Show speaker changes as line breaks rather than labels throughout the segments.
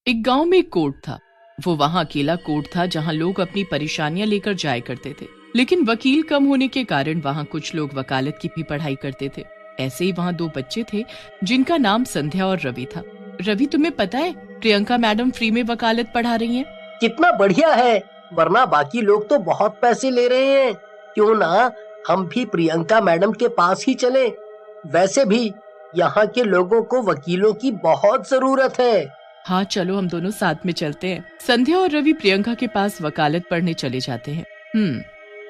एक गांव में एक कोर्ट था। वो वहां अकेला कोर्ट था जहां लोग अपनी परेशानियां लेकर जाया करते थे, लेकिन वकील कम होने के कारण वहां कुछ लोग वकालत की भी पढ़ाई करते थे। ऐसे ही वहां दो बच्चे थे जिनका नाम संध्या और रवि था। रवि, तुम्हें पता है प्रियंका मैडम फ्री में वकालत पढ़ा रही हैं?
कितना बढ़िया है, वरना बाकी लोग तो बहुत पैसे ले रहे हैं। क्यों ना हम भी प्रियंका मैडम के पास ही चलें। वैसे भी यहाँ के लोगों को वकीलों की बहुत जरूरत है।
हाँ चलो, हम दोनों साथ में चलते हैं। संध्या और रवि प्रियंका के पास वकालत पढ़ने चले जाते हैं।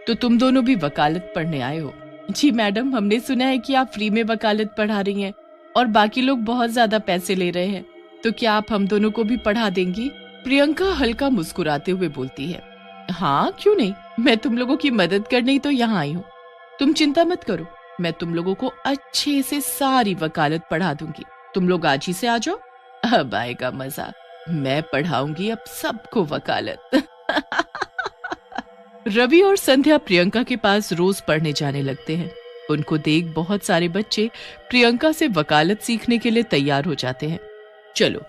तो तुम दोनों भी वकालत पढ़ने आए हो? जी मैडम, हमने सुना है कि आप फ्री में वकालत पढ़ा रही हैं और बाकी लोग बहुत ज्यादा पैसे ले रहे हैं, तो क्या आप हम दोनों को भी पढ़ा देंगी? प्रियंका हल्का मुस्कुराते हुए बोलती है, हाँ क्यों नहीं, मैं तुम लोगों की मदद करने ही तो यहाँ आई हूँ। तुम चिंता मत करो, मैं तुम लोगों को अच्छे से सारी वकालत पढ़ा दूंगी। तुम लोग आज ही से आ जाओ, अब आएगा मजा। मैं पढ़ाऊंगी अब सबको वकालत। रवि और संध्या प्रियंका के पास रोज पढ़ने जाने लगते हैं। उनको देख बहुत सारे बच्चे प्रियंका से वकालत सीखने के लिए तैयार हो जाते हैं। चलो,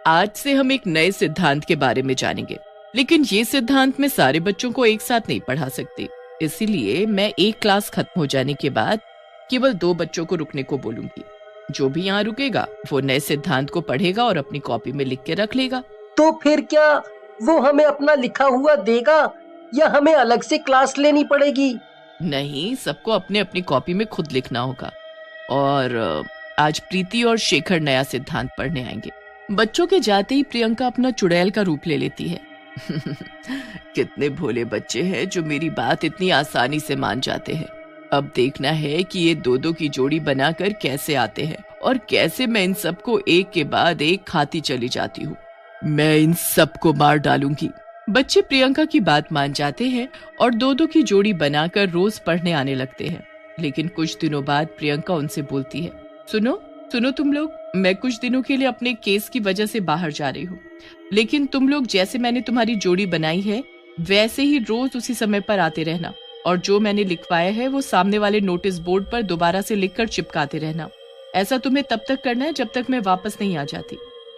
आज से हम एक नए सिद्धांत के बारे में जानेंगे, लेकिन ये सिद्धांत मैं सारे बच्चों को एक साथ नहीं पढ़ा सकती, इसीलिए मैं एक क्लास खत्म हो जाने के बाद केवल 2 बच्चों को रुकने को बोलूंगी। जो भी यहाँ रुकेगा वो नए सिद्धांत को पढ़ेगा और अपनी कॉपी में लिख के रख लेगा।
तो फिर क्या वो हमें अपना लिखा हुआ देगा या हमें अलग से क्लास लेनी पड़ेगी?
नहीं, सबको अपने अपनी कॉपी में खुद लिखना होगा। और आज प्रीति और शेखर नया सिद्धांत पढ़ने आएंगे। बच्चों के जाते ही प्रियंका अपना चुड़ैल का रूप ले लेती है। कितने भोले बच्चे हैं जो मेरी बात इतनी आसानी से मान जाते हैं। अब देखना है कि ये 2-2 की जोड़ी बनाकर कैसे आते हैं और कैसे मैं इन सबको एक के बाद एक खाती चली जाती हूँ। मैं इन सबको मार डालूंगी। बच्चे प्रियंका की बात मान जाते हैं और 2-2 की जोड़ी बनाकर रोज पढ़ने आने लगते हैं। लेकिन कुछ दिनों बाद प्रियंका उनसे बोलती है, सुनो सुनो तुम लोग, मैं कुछ दिनों के लिए अपने केस की वजह से बाहर जा रही हूँ, लेकिन तुम लोग जैसे मैंने तुम्हारी जोड़ी बनाई है वैसे ही रोज उसी समय पर आते रहना, और जो मैंने लिखवाया है वो सामने वाले नोटिस बोर्ड पर दोबारा से लिखकर चिपकाते रहना। ऐसा तुम्हें तब तक करना है जब तक मैं वापस नहीं आ जाती।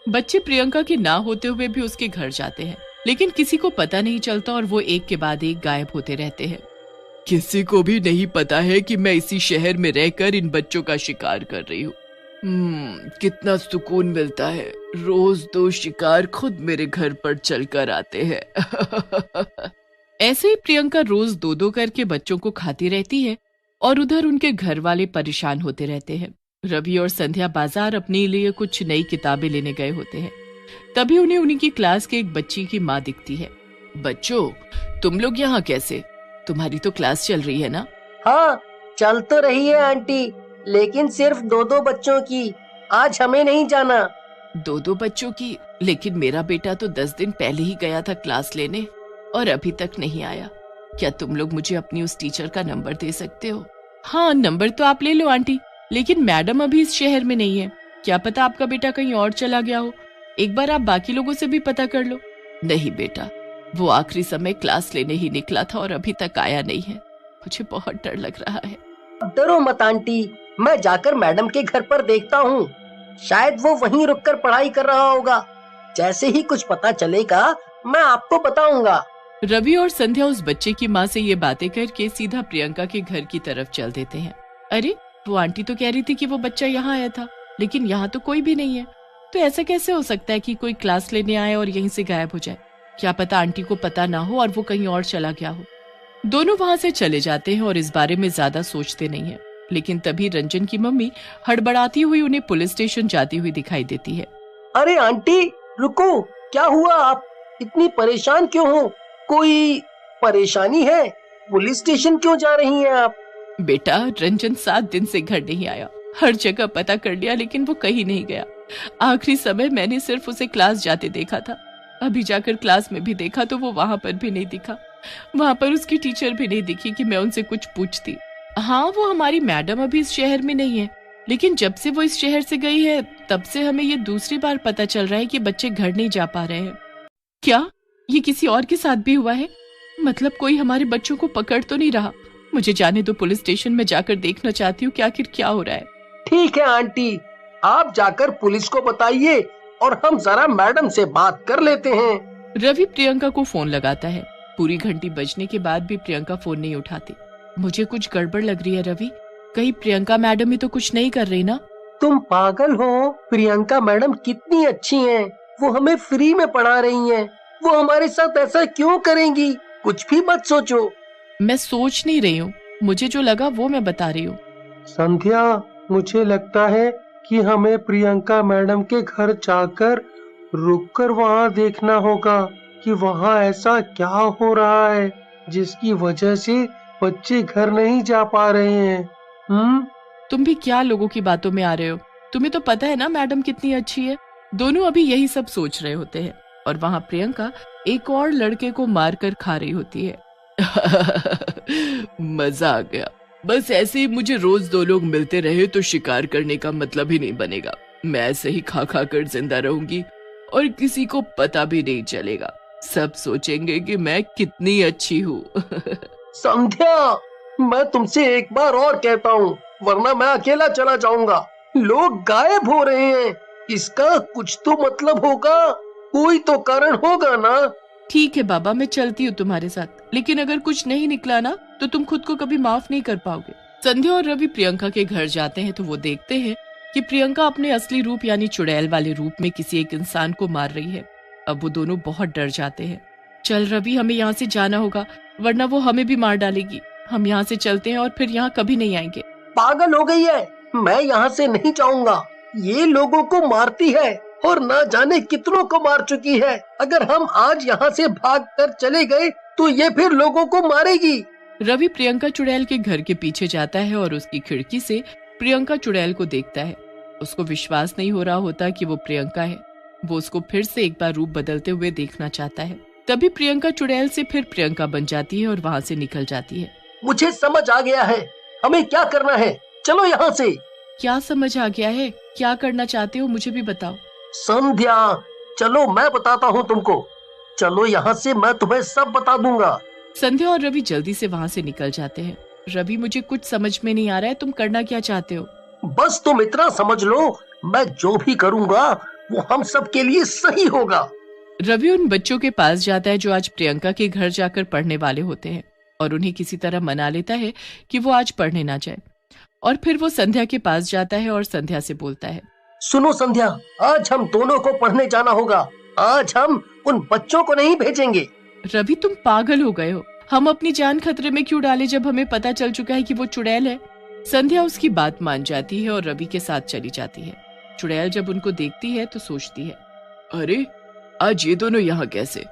बच्चे प्रियंका के ना होते हुए भी उसके घर जाते हैं, लेकिन किसी को पता नहीं चलता और वो एक के बाद एक गायब होते रहते हैं। किसी को भी नहीं पता है कि मैं इसी शहर में रहकर इन बच्चों का शिकार कर रही हूँ। कितना सुकून मिलता है, रोज 2 शिकार खुद मेरे घर पर चलकर आते हैं। ऐसे ही प्रियंका रोज 2-2 करके बच्चों को खाती रहती है और उधर उनके घर वाले परेशान होते रहते हैं। रवि और संध्या बाजार अपने लिए कुछ नई किताबें लेने गए होते हैं। तभी उन्हें उन्हीं की क्लास के एक बच्ची की माँ दिखती है। बच्चों, तुम लोग यहाँ कैसे? तुम्हारी तो क्लास चल रही है ना?
हाँ, चल तो रही है आंटी, लेकिन सिर्फ 2-2 बच्चों की। आज हमें नहीं जाना।
2-2 बच्चों की? लेकिन मेरा बेटा तो 10 दिन पहले ही गया था क्लास लेने और अभी तक नहीं आया। क्या तुम लोग मुझे अपनी उस टीचर का नंबर दे सकते हो? हाँ, नंबर तो आप ले लो आंटी, लेकिन मैडम अभी इस शहर में नहीं है। क्या पता आपका बेटा कहीं और चला गया हो। एक बार आप बाकी लोगों से भी पता कर लो। नहीं बेटा, वो आखिरी समय क्लास लेने ही निकला था और अभी तक आया नहीं है। मुझे बहुत डर लग रहा है।
डरो मत आंटी, मैं जाकर मैडम के घर पर देखता हूँ। शायद वो वहीं रुककर पढ़ाई कर रहा होगा। जैसे ही कुछ पता चलेगा मैं आपको बताऊंगा।
रवि और संध्या उस बच्चे की माँ से ये बातें करके सीधा प्रियंका के घर की तरफ चल देते हैं। अरे, वो आंटी तो कह रही थी कि वो बच्चा यहाँ आया था, लेकिन यहाँ तो कोई भी नहीं है। तो ऐसा कैसे हो सकता है कि कोई क्लास लेने आए और यहीं से गायब हो जाए? क्या पता आंटी को पता ना हो और वो कहीं और चला गया हो। दोनों वहां से चले जाते हैं और इस बारे में ज्यादा सोचते नहीं है। लेकिन तभी रंजन की मम्मी हड़बड़ाती हुई उन्हें पुलिस स्टेशन जाती हुई दिखाई देती है।
अरे आंटी रुको, क्या हुआ? आप इतनी परेशान क्यों हो? कोई परेशानी है? पुलिस स्टेशन क्यों जा रही हैं आप?
बेटा, रंजन 7 दिन से घर नहीं आया। हर जगह पता कर लिया लेकिन वो कहीं नहीं गया। आखिरी समय मैंने सिर्फ उसे क्लास जाते देखा था। अभी जाकर क्लास में भी देखा तो वो वहां पर भी नहीं दिखा। वहां पर उसकी टीचर भी नहीं दिखी कि मैं उनसे कुछ पूछती। हाँ, वो हमारी मैडम अभी इस शहर में नहीं है, लेकिन जब से वो इस शहर से गई है तब से हमें ये दूसरी बार पता चल रहा है कि बच्चे घर नहीं जा पा रहे हैं। क्या ये किसी और के साथ भी हुआ है? मतलब कोई हमारे बच्चों को पकड़ तो नहीं रहा? मुझे जाने दो, पुलिस स्टेशन में जाकर देखना चाहती हूँ कि आखिर क्या हो रहा है।
ठीक है आंटी, आप जाकर पुलिस को बताइए और हम जरा मैडम से बात कर लेते हैं।
रवि प्रियंका को फोन लगाता है। पूरी घंटी बजने के बाद भी प्रियंका फोन नहीं उठाती। मुझे कुछ गड़बड़ लग रही है रवि, कहीं प्रियंका मैडम ही तो कुछ नहीं कर रही ना?
तुम पागल हो, प्रियंका मैडम कितनी अच्छी हैं, वो हमें फ्री में पढ़ा रही हैं, वो हमारे साथ ऐसा क्यों करेंगी? कुछ भी मत सोचो।
मैं सोच नहीं रही हूँ, मुझे जो लगा वो मैं बता रही हूँ।
संध्या, मुझे लगता है कि हमें प्रियंका मैडम के घर जाकर रुककर वहाँ देखना होगा कि वहाँ ऐसा क्या हो रहा है जिसकी वजह से बच्चे घर नहीं जा पा रहे हैं।
तुम भी क्या लोगों की बातों में आ रहे हो? तुम्हें तो पता है ना मैडम कितनी अच्छी है। दोनों अभी यही सब सोच रहे होते हैं और वहाँ प्रियंका एक और लड़के को मार कर खा रही होती है। मजा आ गया। बस ऐसे ही मुझे रोज दो लोग मिलते रहे तो शिकार करने का मतलब ही नहीं बनेगा। मैं ऐसे ही खा खा कर जिंदा रहूंगी और किसी को पता भी नहीं चलेगा। सब सोचेंगे कि मैं कितनी अच्छी हूँ।
संध्या, मैं तुमसे एक बार और कहता हूँ, वरना मैं अकेला चला जाऊंगा। लोग गायब हो रहे हैं, इसका कुछ तो मतलब होगा, कोई तो कारण होगा ना।
ठीक है बाबा, मैं चलती हूँ तुम्हारे साथ, लेकिन अगर कुछ नहीं निकला ना तो तुम खुद को कभी माफ नहीं कर पाओगे। संध्या और रवि प्रियंका के घर जाते हैं तो वो देखते हैं कि प्रियंका अपने असली रूप यानी चुड़ैल वाले रूप में किसी एक इंसान को मार रही है। अब वो दोनों बहुत डर जाते हैं। चल रवि, हमें यहाँ से जाना होगा, वरना वो हमें भी मार डालेगी। हम यहाँ से चलते हैं और फिर यहाँ कभी नहीं आएंगे।
पागल हो गई है, मैं यहाँ से नहीं जाऊंगा। ये लोगों को मारती है और ना जाने कितनों को मार चुकी है। अगर हम आज यहाँ से भाग कर चले गए तो ये फिर लोगों को मारेगी।
रवि प्रियंका चुड़ैल के घर के पीछे जाता है और उसकी खिड़की से प्रियंका चुड़ैल को देखता है। उसको विश्वास नहीं हो रहा होता कि वो प्रियंका है। वो उसको फिर से एक बार रूप बदलते हुए देखना चाहता है। तभी प्रियंका चुड़ैल से फिर प्रियंका बन जाती है और वहाँ से निकल जाती है।
मुझे समझ आ गया है, हमें क्या करना है, चलो यहाँ से।
क्या समझ आ गया है? क्या करना चाहते हो मुझे भी बताओ।
संध्या, चलो मैं बताता हूँ तुमको। चलो यहाँ से, मैं तुम्हें सब बता दूंगा।
संध्या और रवि जल्दी से वहाँ से निकल जाते हैं। रवि, मुझे कुछ समझ में नहीं आ रहा है, तुम करना क्या चाहते हो?
बस तुम इतना समझ लो, मैं जो भी करूँगा वो हम सब के लिए सही होगा।
रवि उन बच्चों के पास जाता है जो आज प्रियंका के घर जाकर पढ़ने वाले होते हैं और उन्हें किसी तरह मना लेता है कि वो आज पढ़ने ना जाए। और फिर वो संध्या के पास जाता है और संध्या से बोलता है,
सुनो संध्या, आज हम दोनों को पढ़ने जाना होगा। आज हम उन बच्चों को नहीं भेजेंगे।
रवि, तुम पागल हो गए हो। हम अपनी जान खतरे में क्यों डाले जब हमें पता चल चुका है कि वो चुड़ैल है। संध्या उसकी बात मान जाती है और रवि के साथ चली जाती है। चुड़ैल जब उनको देखती है तो सोचती है, अरे आज ये दोनों यहाँ कैसे?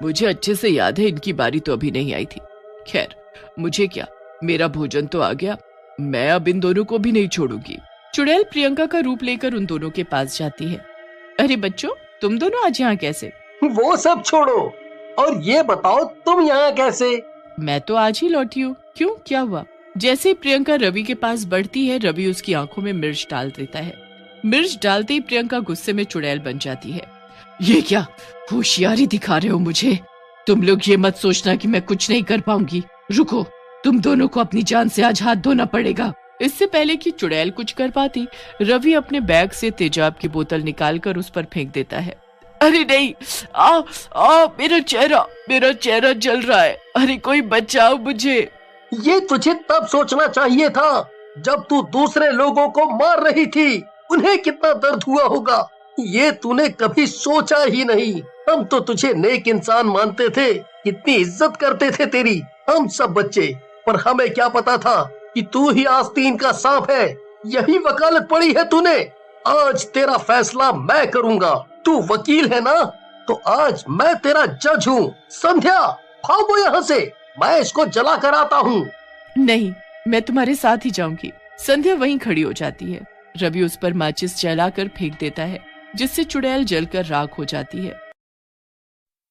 मुझे अच्छे से याद है इनकी बारी तो अभी नहीं आई थी। खैर, मुझे क्या, मेरा भोजन तो आ गया, मैं अब इन दोनों को भी नहीं छोड़ूंगी। चुड़ैल प्रियंका का रूप लेकर उन दोनों के पास जाती है। अरे बच्चों, तुम दोनों आज यहाँ कैसे?
वो सब छोड़ो और ये बताओ, तुम यहाँ कैसे?
मैं तो आज ही लौटी हूँ। क्यों, क्या हुआ? जैसे ही प्रियंका रवि के पास बढ़ती है, रवि उसकी आंखों में मिर्च डाल देता है। मिर्च डालते ही प्रियंका गुस्से में चुड़ैल बन जाती है। ये क्या होशियारी दिखा रहे हो मुझे? तुम लोग ये मत सोचना कि मैं कुछ नहीं कर पाऊंगी। रुको, तुम दोनों को अपनी जान से आज हाथ धोना पड़ेगा। इससे पहले कि चुड़ैल कुछ कर पाती, रवि अपने बैग से तेजाब की बोतल निकालकर उस पर फेंक देता है। अरे नहीं, मेरा चेहरा जल रहा है। अरे कोई बचाओ मुझे।
ये तुझे तब सोचना चाहिए था जब तू दूसरे लोगों को मार रही थी। उन्हें कितना दर्द हुआ होगा, ये तूने कभी सोचा ही नहीं। हम तो तुझे नेक इंसान मानते थे, कितनी इज्जत करते थे तेरी हम सब बच्चे, पर हमें क्या पता था कि तू ही आस्तीन का सांप है। यही वकालत पड़ी है तूने। आज तेरा फैसला मैं करूंगा। तू वकील है ना, तो आज मैं तेरा जज हूँ। संध्या, भागो यहाँ से, मैं इसको जला कर आता हूँ।
नहीं, मैं तुम्हारे साथ ही जाऊंगी। संध्या वहीं खड़ी हो जाती है। रवि उस पर माचिस जलाकर फेंक देता है, जिससे चुड़ैल जलकर राख हो जाती है।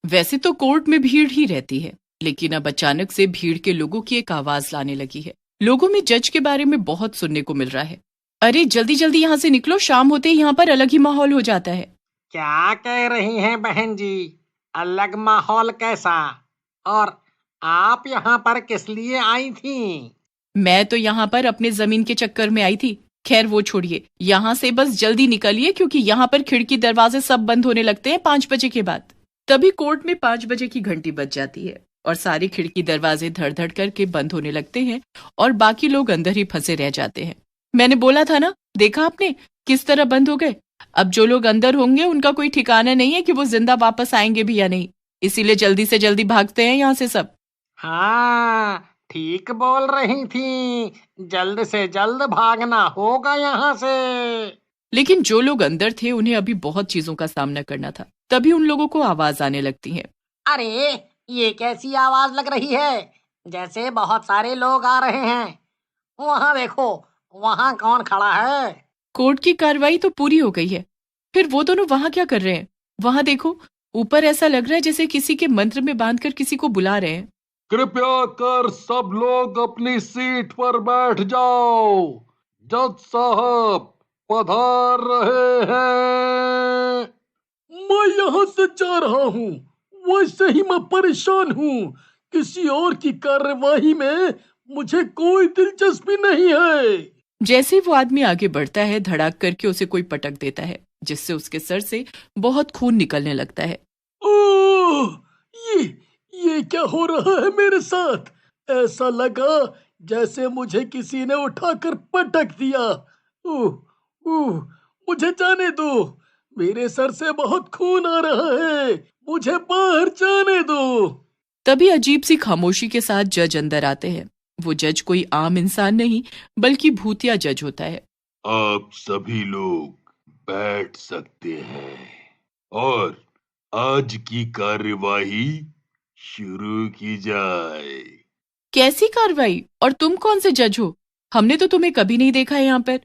वैसे तो कोर्ट में भीड़ ही रहती है, लेकिन अब अचानक से भीड़ के लोगों की एक आवाज लाने लगी है। लोगों में जज के बारे में बहुत सुनने को मिल रहा है। अरे जल्दी जल्दी यहाँ से निकलो, शाम होते ही यहाँ पर अलग ही माहौल हो जाता है।
क्या कह रही हैं बहन जी? अलग माहौल कैसा? और आप यहाँ पर किस लिए आई थी?
मैं तो यहाँ पर अपने जमीन के चक्कर में आई थी। खैर वो छोड़िए, यहाँ से बस जल्दी निकलिए क्योंकि यहाँ पर खिड़की दरवाजे सब बंद होने लगते हैं 5 बजे के बाद। तभी कोर्ट में 5 बजे की घंटी बज जाती है और सारे खिड़की दरवाजे धड़ धड़ करके बंद होने लगते हैं और बाकी लोग अंदर ही फंसे रह जाते हैं। मैंने बोला था ना, देखा आपने किस तरह बंद हो गए। अब जो लोग अंदर होंगे उनका कोई ठिकाना नहीं है कि वो जिंदा वापस आएंगे भी या नहीं, इसीलिए जल्दी से जल्दी भागते हैं यहाँ से सब।
हाँ, ठीक बोल रही थी, जल्द से जल्द भागना होगा यहाँ से।
लेकिन जो लोग अंदर थे उन्हें अभी बहुत चीजों का सामना करना था। तभी उन लोगों को आवाज आने लगती है।
अरे, ये कैसी आवाज लग रही है, जैसे बहुत सारे लोग आ रहे हैं। वहाँ देखो, वहाँ कौन खड़ा है?
कोर्ट की कार्रवाई तो पूरी हो गई है, फिर वो दोनों वहां क्या कर रहे हैं? वहां देखो, ऊपर ऐसा लग रहा है जैसे किसी के मंत्र में बांधकर किसी को बुला रहे हैं।
कृपया कर सब लोग अपनी सीट पर बैठ जाओ, जज साहब पधार रहे हैं। मैं यहाँ से जा रहा हूँ, वैसे ही मैं परेशान हूँ। किसी और की कार्यवाही में मुझे कोई दिलचस्पी नहीं है।
जैसे ही वो आदमी आगे बढ़ता है, धड़ाक करके उसे कोई पटक देता है, जिससे उसके सर से बहुत खून निकलने लगता है।
ओह, ये ये क्या हो रहा है मेरे साथ? ऐसा लगा जैसे मुझे किसी ने उठाकर पटक दिया। ओह ओह, मुझे जाने दो, मेरे सर से बहुत खून आ रहा है, मुझे बाहर जाने दो।
तभी अजीब सी खामोशी के साथ जज अंदर आते हैं। वो जज कोई आम इंसान नहीं बल्कि भूतिया जज होता है।
आप सभी लोग बैठ सकते हैं और आज की कार्यवाही शुरू की जाए।
कैसी कार्रवाई? और तुम कौन से जज हो? हमने तो तुम्हें कभी नहीं देखा है यहाँ पर।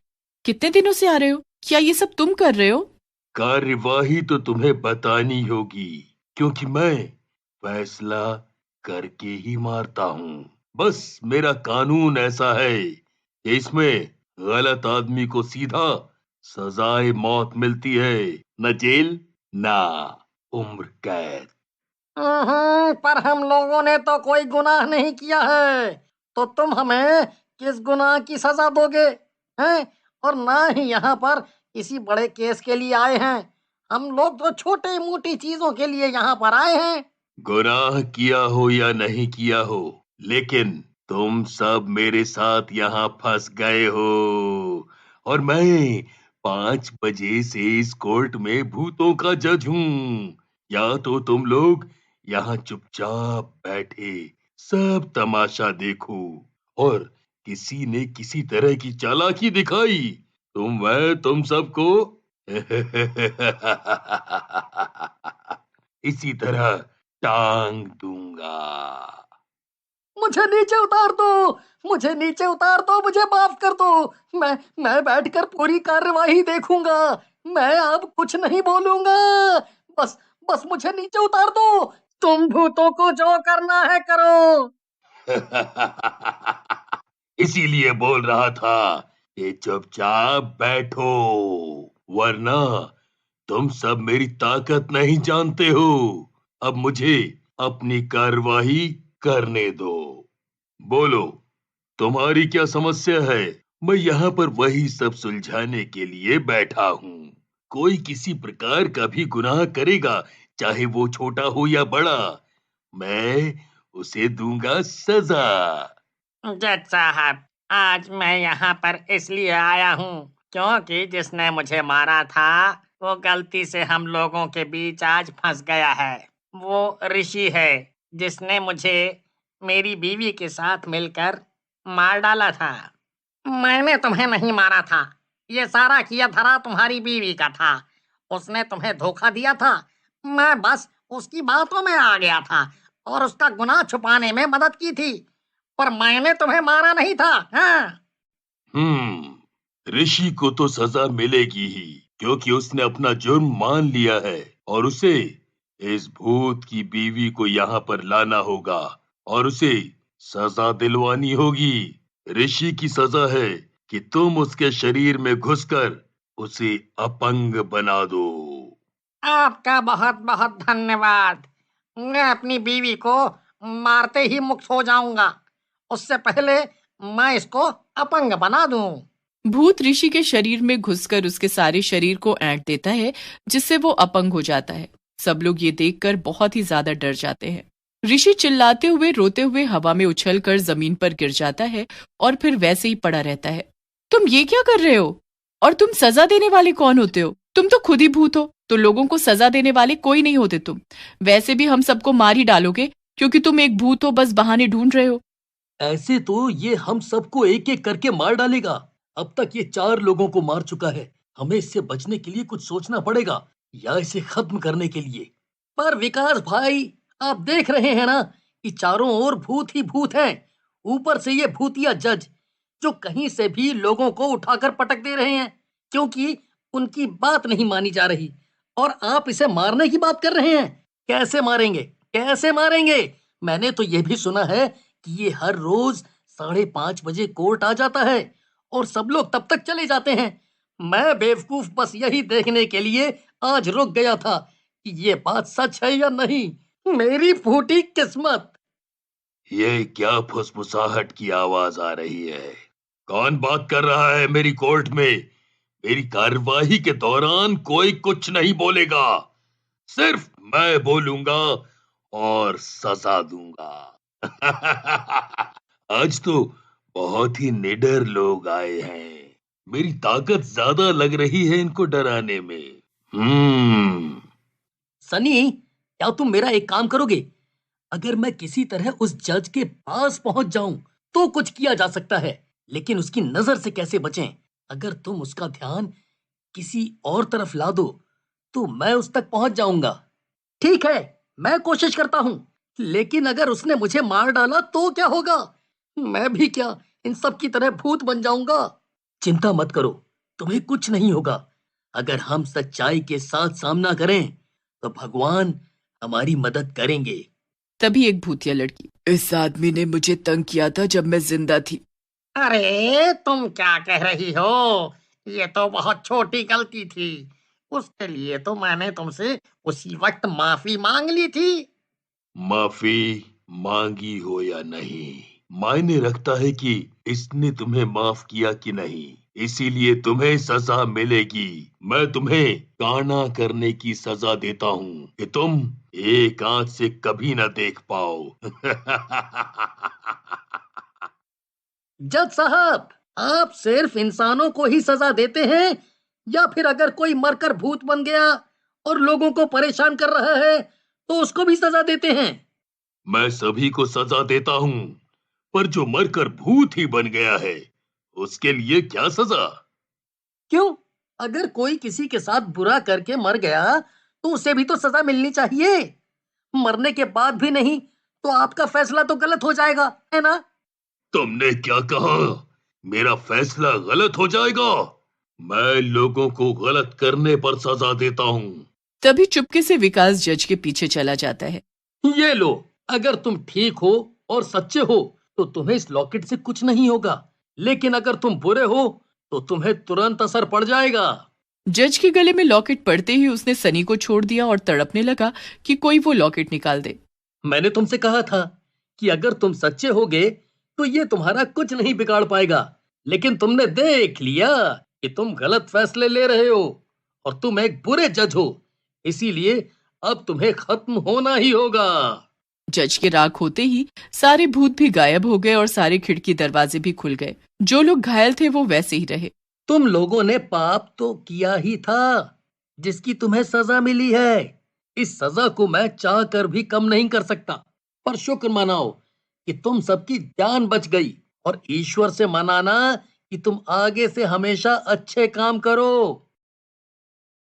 कितने दिनों से आ रहे हो? क्या ये सब तुम कर रहे हो?
कार्यवाही तो तुम्हें बतानी होगी, क्योंकि मैं फैसला करके ही मारता हूँ। बस मेरा कानून ऐसा है कि इसमें गलत आदमी को सीधा सजाए मौत मिलती है, न जेल ना उम्र कैद।
पर हम लोगों ने तो कोई गुनाह नहीं किया है, तो तुम हमें किस गुनाह की सजा दोगे हैं? और ना ही यहाँ पर किसी बड़े केस के लिए आए हैं। हम लोग तो छोटे मोटी चीजों के लिए यहाँ पर आए हैं।
गुनाह किया हो या नहीं किया हो, लेकिन तुम सब मेरे साथ यहाँ फंस गए हो और मैं 5 बजे से इस कोर्ट में भूतों का जज हूँ। या तो तुम लोग यहाँ चुपचाप बैठे सब तमाशा देखो और किसी ने किसी तरह की चालाकी दिखाई तो मैं तुम सबको इसी तरह टांग दूंगा।
मुझे नीचे उतार दो, मुझे नीचे उतार दो, मुझे माफ कर दो। मैं बैठकर पूरी कार्यवाही देखूंगा। मैं अब कुछ नहीं बोलूंगा। बस बस मुझे नीचे उतार दो। तुम भूतों को जो करना है करो।
इसीलिए बोल रहा था कि चुपचाप बैठो, वरना तुम सब मेरी ताकत नहीं जानते हो। अब मुझे अपनी कार्यवाही करने दो। बोलो, तुम्हारी क्या समस्या है? मैं यहाँ पर वही सब सुलझाने के लिए बैठा हूँ। कोई किसी प्रकार का भी गुनाह करेगा, चाहे वो छोटा हो या बड़ा, मैं उसे दूंगा सजा।
जज साहब, आज मैं यहाँ पर इसलिए आया हूँ क्योंकि जिसने मुझे मारा था वो गलती से हम लोगों के बीच आज फंस गया है। वो ऋषि है जिसने मुझे मेरी बीवी के साथ मिलकर मार डाला था। मैंने तुम्हें नहीं मारा था, ये सारा किया धरा तुम्हारी बीवी का था। उसने तुम्हें धोखा दिया था। मैं बस उसकी बातों में आ गया था और उसका गुनाह छुपाने में मदद की थी, पर मैंने तुम्हें मारा नहीं था। हाँ।
ऋषि को तो सजा मिलेगी ही, क्योंकि उसने अपना जुर्म मान लिया है और उसे इस भूत की बीवी को यहाँ पर लाना होगा और उसे सजा दिलवानी होगी। ऋषि की सजा है कि तुम उसके शरीर में घुसकर उसे अपंग बना दो।
आपका बहुत बहुत धन्यवाद। मैं अपनी बीवी को मारते ही मुक्त हो जाऊंगा, उससे पहले मैं इसको अपंग बना दूं।
भूत ऋषि के शरीर में घुसकर उसके सारे शरीर को ऐंठ देता है, जिससे वो अपंग हो जाता है। सब लोग ये देखकर बहुत ही ज्यादा डर जाते हैं। ऋषि चिल्लाते हुए रोते हुए हवा में उछलकर जमीन पर गिर जाता है और फिर वैसे ही पड़ा रहता है। तुम ये क्या कर रहे हो? और तुम सजा देने वाले कौन होते हो? तुम तो खुद ही भूत हो, तो लोगों को सजा देने वाले कोई नहीं होते तुम। वैसे भी हम सबको मार ही डालोगे, क्योंकि तुम एक भूत हो, बस बहाने ढूंढ रहे हो।
ऐसे तो ये हम सबको एक एक करके मार डालेगा। अब तक ये 4 लोगों को मार चुका है। हमें इससे बचने के लिए कुछ सोचना पड़ेगा, या इसे खत्म करने के लिए। पर विकास भाई, आप देख रहे हैं ना कि चारों ओर भूत ही भूत हैं। ऊपर से ये भूतिया जज जो कहीं से भी लोगों को उठाकर पटक दे रहे हैं, क्योंकि उनकी बात नहीं मानी जा रही। और आप इसे मारने की बात कर रहे हैं। कैसे मारेंगे, कैसे मारेंगे? मैंने तो ये भी सुना है कि ये हर रोज 5:30 बजे कोर्ट आ जाता है और सब लोग तब तक चले जाते हैं। मैं बेवकूफ बस यही देखने के लिए आज रुक गया था कि ये बात सच है या नहीं। मेरी फूटी किस्मत।
ये क्या फुसफुसाहट की आवाज आ रही है? कौन बात कर रहा है मेरी कोर्ट में? मेरी कार्यवाही के दौरान कोई कुछ नहीं बोलेगा, सिर्फ मैं बोलूंगा और सजा दूंगा। आज तो बहुत ही निडर लोग आए हैं। मेरी ताकत ज्यादा लग रही है इनको डराने में।
सनी, क्या तुम मेरा एक काम करोगे? अगर मैं किसी तरह उस जज के पास पहुंच जाऊं तो कुछ किया जा सकता है, लेकिन उसकी नजर से कैसे बचें? अगर तुम उसका ध्यान किसी और तरफ ला दो तो मैं उस तक पहुंच जाऊंगा। ठीक है, मैं कोशिश करता हूं, लेकिन अगर उसने मुझे मार डाला तो क्या होगा? मैं भी क्या इन सब की तरह भूत बन जाऊंगा? चिंता मत करो, तुम्हें कुछ नहीं होगा। अगर हम सच्चाई के साथ सामना करें तो भगवान हमारी मदद करेंगे।
तभी एक भूतिया लड़की, इस आदमी ने मुझे तंग किया था जब मैं जिंदा थी।
अरे तुम क्या कह रही हो? ये तो बहुत छोटी गलती थी। उसके लिए तो मैंने तुमसे उसी वक्त माफी मांग ली थी।
माफी मांगी हो या नहीं, मायने रखता है कि इसने तुम्हें माफ किया कि नहीं। इसीलिए तुम्हें सजा मिलेगी। मैं तुम्हें काना करने की सजा देता हूँ कि तुम एक आंख से कभी न देख पाओ।
जज साहब, आप सिर्फ इंसानों को ही सजा देते हैं, या फिर अगर कोई मरकर भूत बन गया और लोगों को परेशान कर रहा है तो उसको भी सजा देते हैं?
मैं सभी को सजा देता हूँ, पर जो मरकर भूत ही बन गया है उसके लिए क्या सजा?
क्यों? अगर कोई किसी के साथ बुरा करके मर गया तो उसे भी तो सजा मिलनी चाहिए। मरने के बाद भी नहीं तो आपका फैसला तो गलत हो जाएगा, है ना?
तुमने क्या कहा? मेरा फैसला गलत हो जाएगा? मैं लोगों को गलत करने पर सजा देता हूँ।
तभी चुपके से विकास जज के पीछे चला जाता है।
ये लो, अगर तुम ठीक हो और सच्चे हो तो तुम्हें इस लॉकेट से कुछ नहीं होगा, लेकिन अगर तुम बुरे हो तो तुम्हें तुरंत असर पड़ जाएगा।
जज के गले में लॉकेट पड़ते ही उसने सनी को छोड़ दिया और तड़पने लगा कि कोई वो लॉकेट निकाल दे।
मैंने तुमसे कहा था कि अगर तुम सच्चे होगे तो ये तुम्हारा कुछ नहीं बिगाड़ पाएगा, लेकिन तुमने देख लिया कि तुम गलत फैसले ले रहे हो और तुम एक बुरे जज हो। इसीलिए अब तुम्हें खत्म होना ही होगा।
जज के राख होते ही सारे भूत भी गायब हो गए और सारे खिड़की दरवाजे भी खुल गए। जो लोग घायल थे वो वैसे ही रहे।
तुम लोगों ने पाप तो किया ही था, जिसकी तुम्हें सजा मिली है। इस सजा को मैं चाह कर भी कम नहीं कर सकता, पर शुक्र मनाओ कि तुम सबकी जान बच गई, और ईश्वर से मनाना कि तुम आगे से हमेशा अच्छे काम करो।